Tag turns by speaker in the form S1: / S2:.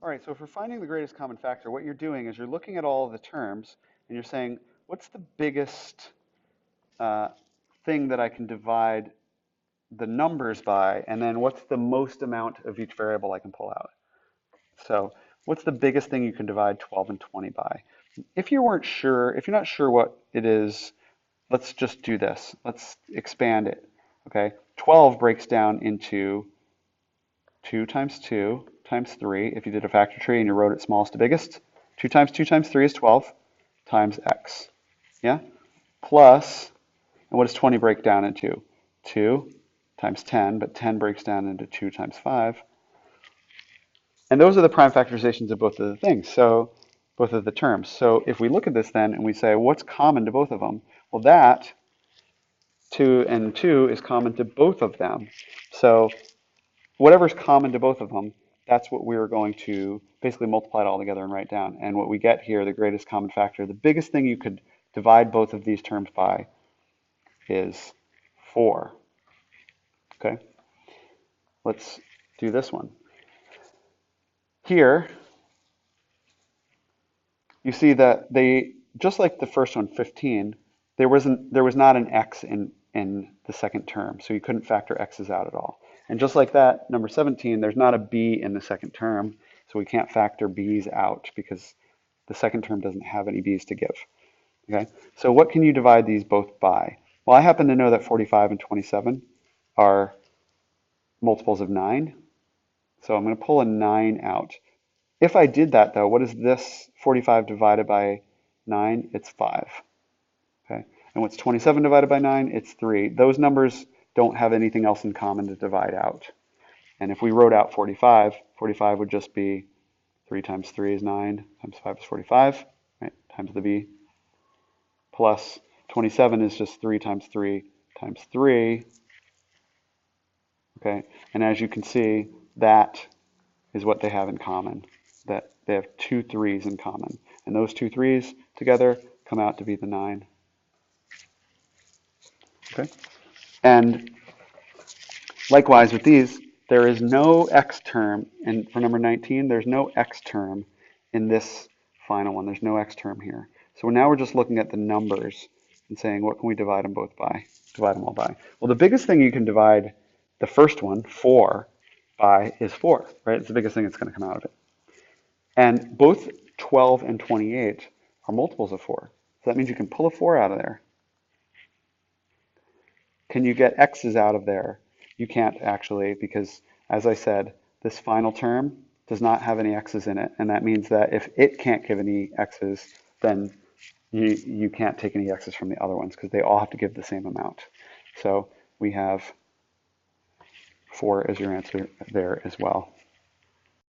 S1: All right, so for finding the greatest common factor, what you're doing is you're looking at all of the terms and you're saying, what's the biggest uh, thing that I can divide the numbers by, and then what's the most amount of each variable I can pull out? So what's the biggest thing you can divide 12 and 20 by? If you weren't sure, if you're not sure what it is, let's just do this. Let's expand it. Okay, 12 breaks down into 2 times 2 times 3. If you did a factor tree and you wrote it smallest to biggest, 2 times 2 times 3 is 12 times x. Yeah? Plus, and what does 20 break down into? 2 times 10, but 10 breaks down into 2 times 5. And those are the prime factorizations of both of the things, so both of the terms. So if we look at this then and we say, what's common to both of them? Well, that 2 and 2 is common to both of them. So whatever's common to both of them, that's what we're going to basically multiply it all together and write down. And what we get here, the greatest common factor, the biggest thing you could divide both of these terms by is 4. Okay, let's do this one. Here, you see that they, just like the first one, 15, there was not an x in the second term, so you couldn't factor x's out at all. And just like that, number 17, there's not a b in the second term, so we can't factor b's out because the second term doesn't have any b's to give. Okay, so what can you divide these both by? Well, I happen to know that 45 and 27 are multiples of 9, so I'm going to pull a 9 out. If I did that, though, what is this 45 divided by 9? It's 5. Okay, and what's 27 divided by 9? It's 3. Those numbers don't have anything else in common to divide out. And if we wrote out 45, 45 would just be 3 times 3 is 9, times 5 is 45, right, times the b, plus 27 is just 3 times 3 times 3. Okay, and as you can see, that is what they have in common, that they have 2 3's in common. And those 2 3's together come out to be the 9. Okay, and likewise with these, there is no x term, and for number 19, there's no x term in this final one. There's no x term here. So now we're just looking at the numbers and saying, what can we divide them both by? Divide them all by. Well, the biggest thing you can divide the first one, 4, by is 4, right? It's the biggest thing that's going to come out of it. And both 12 and 28 are multiples of 4. So that means you can pull a 4 out of there. Can you get x's out of there? You can't actually, because as I said, this final term does not have any x's in it. And that means that if it can't give any x's, then you can't take any x's from the other ones because they all have to give the same amount. So we have 4 as your answer there as well.